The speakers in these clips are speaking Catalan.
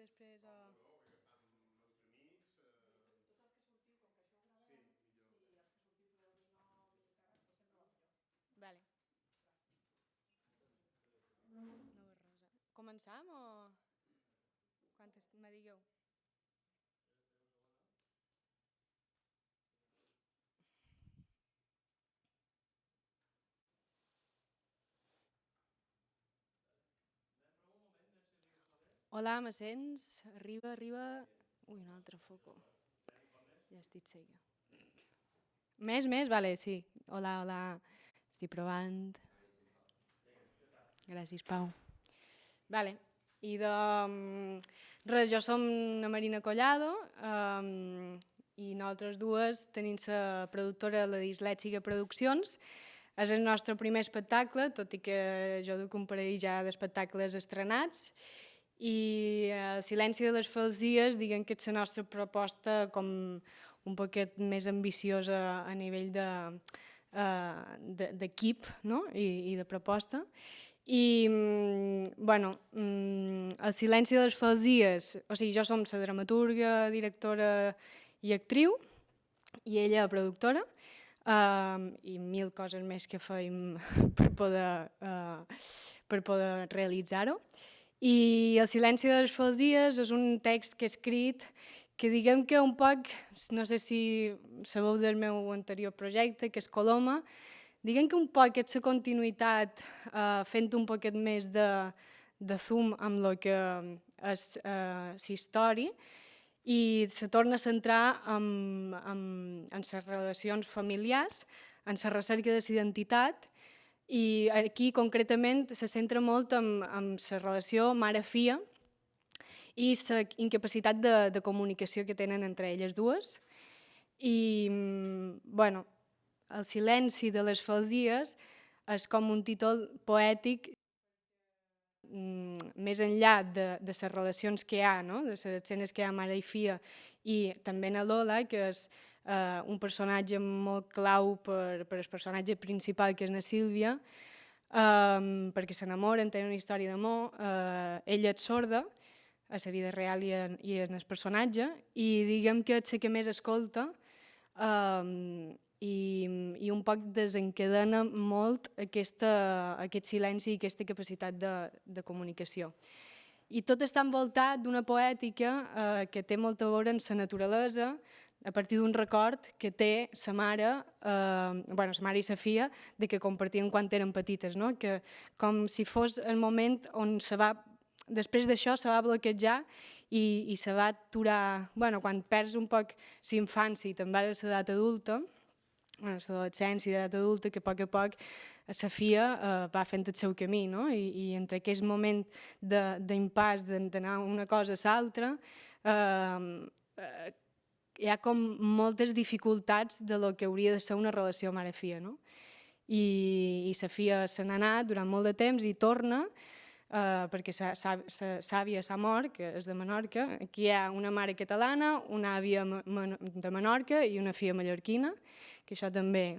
després o... Vale. No és res. Començam o... Quantes me digueu? Hola, me sents? Arriba, arriba... Ui, un altre foco. Ja estic cega. Més? Vale, sí. Hola, hola. Estic provant. Gràcies, Pau. Vale. I de... Res, jo som la Marina Collado i nosaltres dues tenim la productora de la Dislèxica Produccions. És el nostre primer espectacle, tot i que jo duc un parell ja d'espectacles estrenats. I Silenci de les Falsies, diguem que és la nostra proposta com un poquet més ambiciosa a nivell d'equip, no? I de proposta. I, bueno, El Silenci de les Falsies, o sigui, jo som la dramaturga, directora i actriu, i ella productora, i mil coses més que feim per poder realitzar-ho. I El Silenci de les Falsies és un text que he escrit que diguem que un poc, no sé si sabeu del meu anterior projecte, que és Coloma, diguem que un poc és la continuïtat fent un poquet més de zoom amb el que és la història i se torna a centrar en les relacions familiars, en la recerca de la identitat. I aquí concretament se centra molt en la relació mare-filla i la incapacitat de comunicació que tenen entre elles dues. I, bueno, El silenci de les falsies és com un títol poètic més enllà de les relacions que hi ha, no? De les escenes que hi ha mare i filla, i també en Lola, que és un personatge molt clau per el personatge principal, que és la Sílvia, perquè s'enamoren, tenen una història d'amor, ella és sorda, a la vida real i en el personatge, i diguem que és la que més escolta i un poc desencadena molt aquest silenci i aquesta capacitat de comunicació. I tot està envoltat d'una poètica que té molta a veure amb la naturalesa, a partir d'un record que té sa mare, sa mare i sa filla, de que compartien quan eren petites, no? Que com si fos el moment on després d'això se va bloquejar i se va aturar, quan perds un poc l'infància i també a l'edat adulta, l'adolescència i l'edat adulta, que a poc la filla va fent el seu camí, no? I entre aquest moment d'impàs d'anar una cosa a l'altra, hi ha com moltes dificultats de lo que hauria de ser una relació mare-filla, no? I la filla se n'ha anat durant molt de temps i torna, perquè sa àvia s'ha mort, que és de Menorca. Aquí hi ha una mare catalana, una àvia de Menorca i una filla mallorquina, que això també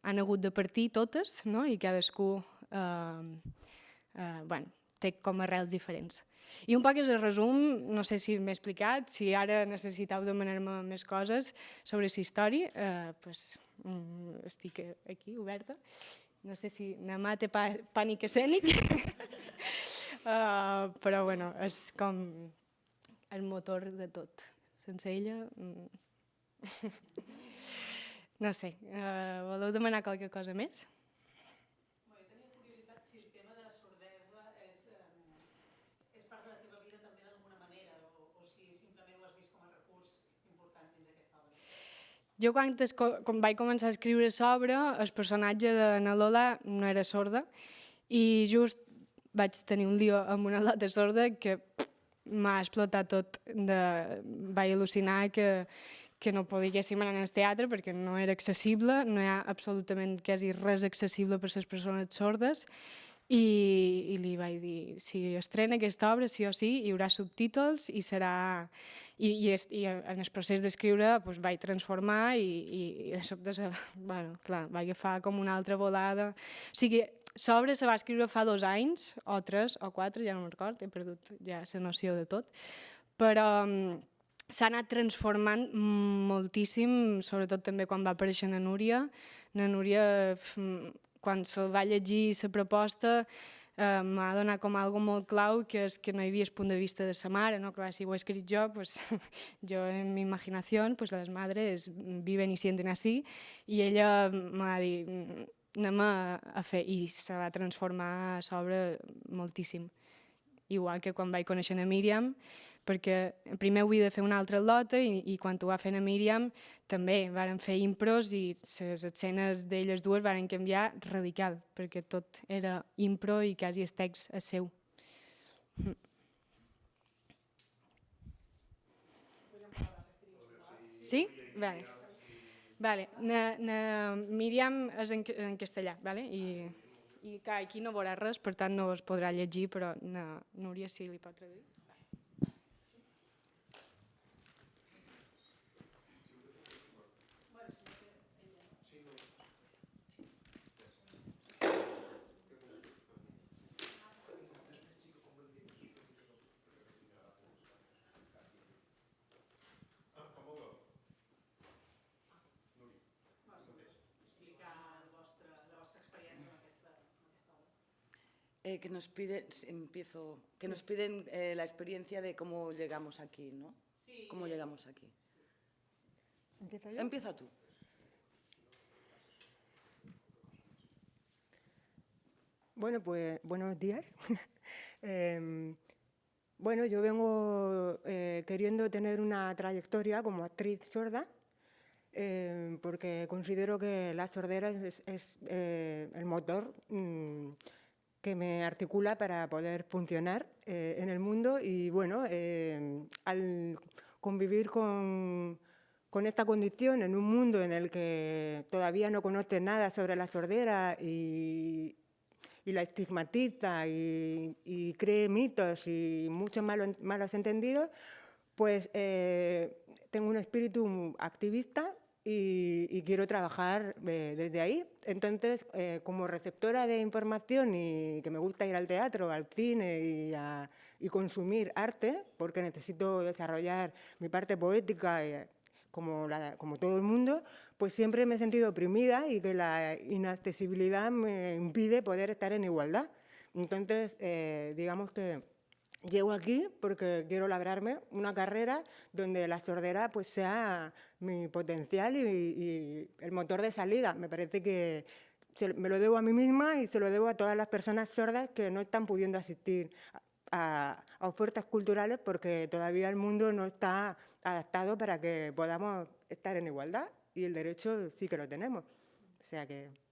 han hagut de partir totes, no? I cadascú té com arrels diferents. I un poc és el resum, no sé si m'he explicat, si ara necessiteu demanar-me més coses sobre la història, estic aquí oberta. No sé si Namà té pànic escènic, però és com el motor de tot. Sense ella... No sé, voleu demanar qualque cosa més? Jo tenia curiositat si el tema de la sordesa és part de la teva vida també d'alguna manera o si simplement ho has vist com a recurs important dins aquesta obra. Jo quan vaig començar a escriure l'obra, el personatge de na Lola no era sorda i just vaig tenir un lío amb una lota sorda que m'ha explotat tot. Vaig al·lucinar que no poguéssim anar al teatre perquè no era accessible, no hi ha absolutament quasi res accessible per a les persones sordes, i li vaig dir, si estrena aquesta obra, sí o sí, hi haurà subtítols i serà... I en el procés d'escriure vaig transformar i de sobte vaig agafar com una altra volada. O sigui, L'obra se va escriure fa 2 anys, o 3 o 4, ja no me'n record, he perdut ja la noció de tot, però s'ha anat transformant moltíssim, sobretot també quan va aparèixer na Núria. Na Núria, quan se'l va llegir la proposta, m'ha donat com algo molt clau, que és que no hi havia el punt de vista de sa mare, no? Clar, si ho he escrit jo, pues, jo en mi imaginació, pues les madres viven i sienten així, i ella m'ha dit, anem a fer, i se va transformar l'obra moltíssim. Igual que quan vaig conèixer a Míriam, perquè primer ho havia de fer una altra lota i quan ho va fer a Míriam també varen fer impros i les escenes d'elles dues varen canviar radical, perquè tot era impro i quasi el text és seu. Sí? Vale. Vale. Míriam és en castellà, vale? I aquí no veurà res, per tant no es podrà llegir, però Núria sí li pot traduir. Que nos piden, la experiencia de cómo llegamos aquí, ¿no? Sí. ¿Cómo llegamos aquí? ¿Empiezo yo? Empieza tú. Bueno, pues buenos días. Bueno, yo vengo queriendo tener una trayectoria como actriz sorda, porque considero que la sordera es el motor que me articula para poder funcionar en el mundo y bueno, al convivir con esta condición en un mundo en el que todavía no conoce nada sobre la sordera y la estigmatiza y cree mitos y muchos malos entendidos, pues tengo un espíritu activista y quiero trabajar desde ahí. Entonces, como receptora de información y que me gusta ir al teatro, al cine y consumir arte, porque necesito desarrollar mi parte poética como todo el mundo, pues siempre me he sentido oprimida y que la inaccesibilidad me impide poder estar en igualdad. Entonces, digamos que llego aquí porque quiero labrarme una carrera donde la sordera pues, sea mi potencial y el motor de salida. Me parece que me lo debo a mí misma y se lo debo a todas las personas sordas que no están pudiendo asistir a ofertas culturales porque todavía el mundo no está adaptado para que podamos estar en igualdad y el derecho sí que lo tenemos. O sea que...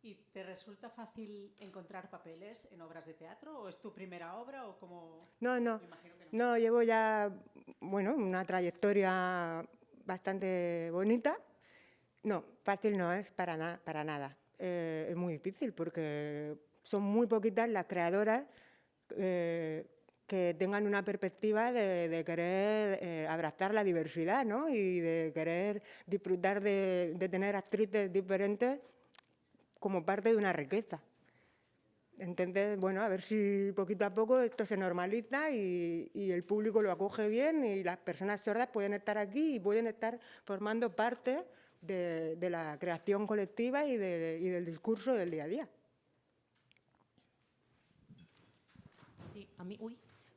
¿Y te resulta fácil encontrar papeles en obras de teatro o es tu primera obra o cómo? No, no, llevo ya, bueno, una trayectoria bastante bonita. No, fácil no es para nada. Es muy difícil porque son muy poquitas las creadoras que tengan una perspectiva de querer abrazar la diversidad, ¿no? Y de querer disfrutar de tener actrices diferentes como parte de una riqueza. Entonces, bueno, a ver si poquito a poco esto se normaliza y el público lo acoge bien y las personas sordas pueden estar aquí y pueden estar formando parte de la creación colectiva y del discurso del día a día. Sí, a mí,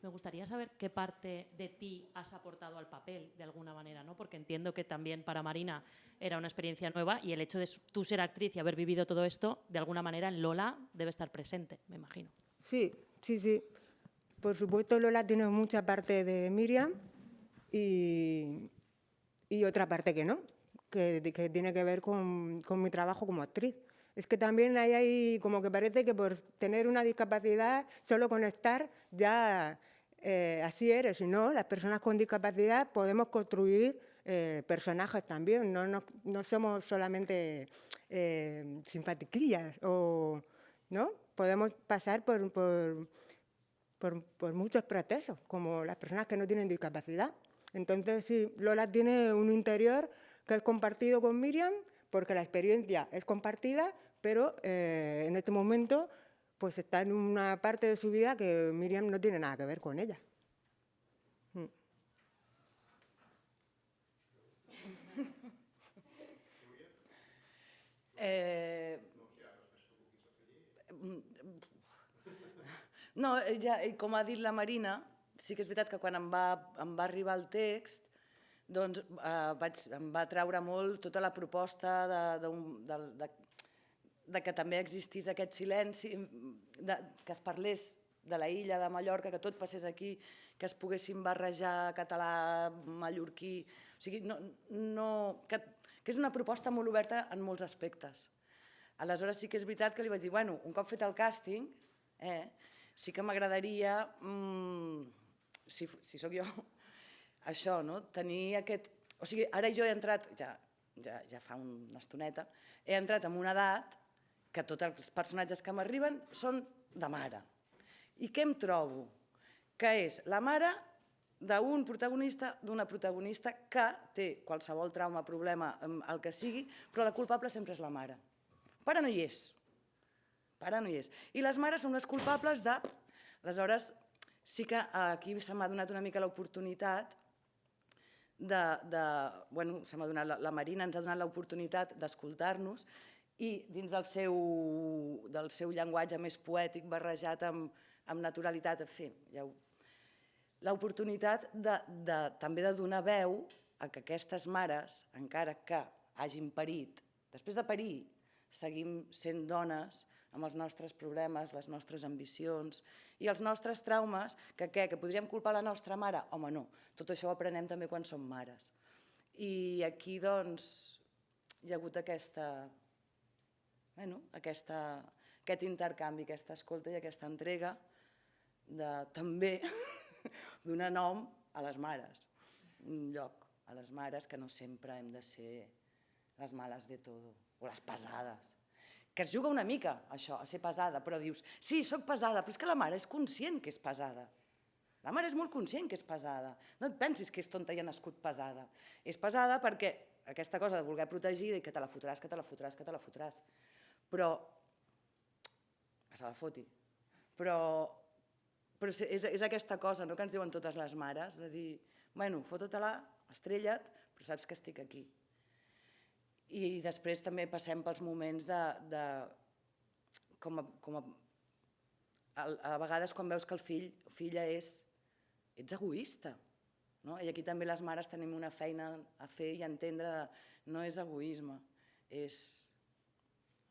me gustaría saber qué parte de ti has aportado al papel, de alguna manera, ¿no? Porque entiendo que también para Marina era una experiencia nueva y el hecho de tú ser actriz y haber vivido todo esto, de alguna manera en Lola debe estar presente, me imagino. Sí. Por supuesto, Lola tiene mucha parte de Míriam y otra parte que no, que tiene que ver con mi trabajo como actriz. Es que también hay como que parece que por tener una discapacidad, solo con estar ya así eres. Y no, las personas con discapacidad podemos construir personajes también. No somos solamente simpatiquillas, ¿no? Podemos pasar por muchos procesos, como las personas que no tienen discapacidad. Entonces, sí, Lola tiene un interior que es compartido con Míriam, porque la experiencia es compartida, pero en este momento pues está en una parte de su vida que Míriam no tiene nada que ver con ella. No, ja, com ha dit la Marina, sí que és veritat que quan em va arribar el text doncs em va atraure molt tota la proposta de que també existís aquest silenci, que es parlés de la illa de Mallorca, que tot passés aquí, que es poguessin barrejar català, mallorquí... O sigui, que és una proposta molt oberta en molts aspectes. Aleshores sí que és veritat que li vaig dir, bueno, un cop fet el càsting, sí que m'agradaria, si sóc jo, això, tenir aquest... O sigui, ara jo he entrat, ja fa una estoneta, he entrat en una edat que tots els personatges que m'arriben són de mare. I què em trobo? Que és la mare d'un protagonista, d'una protagonista que té qualsevol trauma, problema, el que sigui, però la culpable sempre és la mare. Pare no hi és. Pare no hi és. I les mares són les culpables de... Aleshores, sí que aquí se m'ha donat una mica l'oportunitat bueno, la Marina ens ha donat l'oportunitat d'escoltar-nos i dins del seu llenguatge més poètic, barrejat amb naturalitat, l'oportunitat també de donar veu a que aquestes mares, encara que hagin parit, després de parir, seguim sent dones amb els nostres problemes, les nostres ambicions i els nostres traumes, que podríem culpar la nostra mare? Home, no. Tot això ho aprenem també quan som mares. I aquí, doncs, hi ha hagut aquest intercanvi, aquesta escolta i aquesta entrega de també donar nom a les mares, un lloc a les mares que no sempre hem de ser les males de todo, o les pesades. Que es juga una mica, això, a ser pesada, però dius, sí, soc pesada, però és que la mare és conscient que és pesada. La mare és molt conscient que és pesada. No et pensis que és tonta i ha nascut pesada. És pesada perquè aquesta cosa de voler protegir i que te la fotràs, que te la fotràs, que te la fotràs. Però... que se la foti. Però és aquesta cosa que ens diuen totes les mares, de dir, bueno, fota-te-la, estrella't, però saps que estic aquí. I després també passem pels moments de... A vegades quan veus que el filla és... ets egoista. I aquí també les mares tenim una feina a fer i a entendre de no és egoisme, és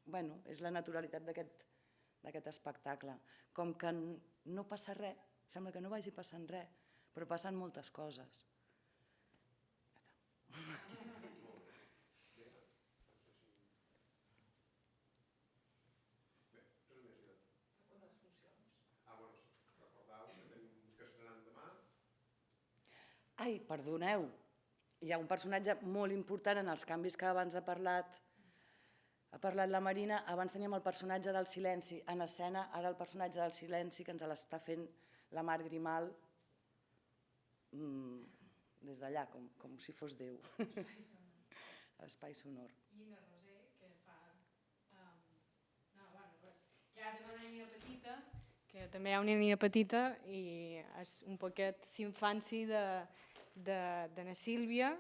la naturalitat d'aquest espectacle. Com que no passa res, sembla que no vagi passant res, però passen moltes coses. Ai, perdoneu, hi ha un personatge molt important en els canvis que abans ha parlat la Marina. Abans teníem el personatge del silenci en escena, ara el personatge del silenci que ens l'està fent la Mar Grimal des d'allà, com si fos Déu. L'espai sonor. I na Roser, que fa... que ara té una nina petita, que també hi ha una nina petita i és un poquet s'infanci de na Sílvia,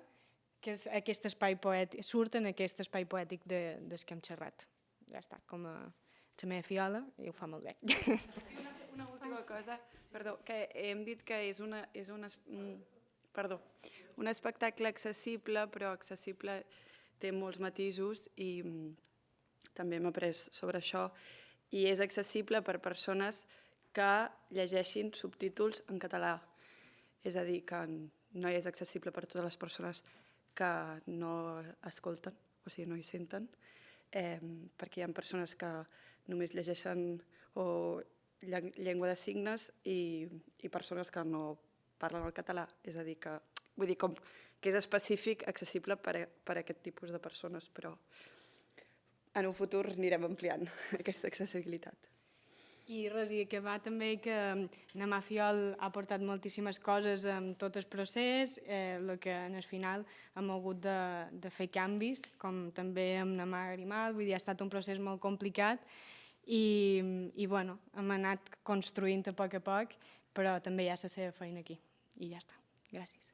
que és aquest espai poètic, surt en aquest espai poètic des que hem xerrat. Ja està, com a la meva fiola, i ho fa molt bé. Una última cosa, perdó, que hem dit que és un espectacle accessible, però accessible té molts matisos i també hem après sobre això, i és accessible per persones que llegeixin subtítols en català. És a dir, que no és accessible per totes les persones que no escolten, o sigui, no hi senten, perquè hi ha persones que només llegeixen llengua de signes i persones que no parlen el català. És a dir, que vull dir que és específic, accessible per a aquest tipus de persones, però en un futur anirem ampliant aquesta accessibilitat. I res, i acabar també que Namà Fiol ha portat moltíssimes coses en tot el procés, el que en el final hem hagut de fer canvis, com també amb Namà Grimal, vull dir, ha estat un procés molt complicat i bueno, hem anat construint a poc, però també hi ha la seva feina aquí. I ja està. Gràcies.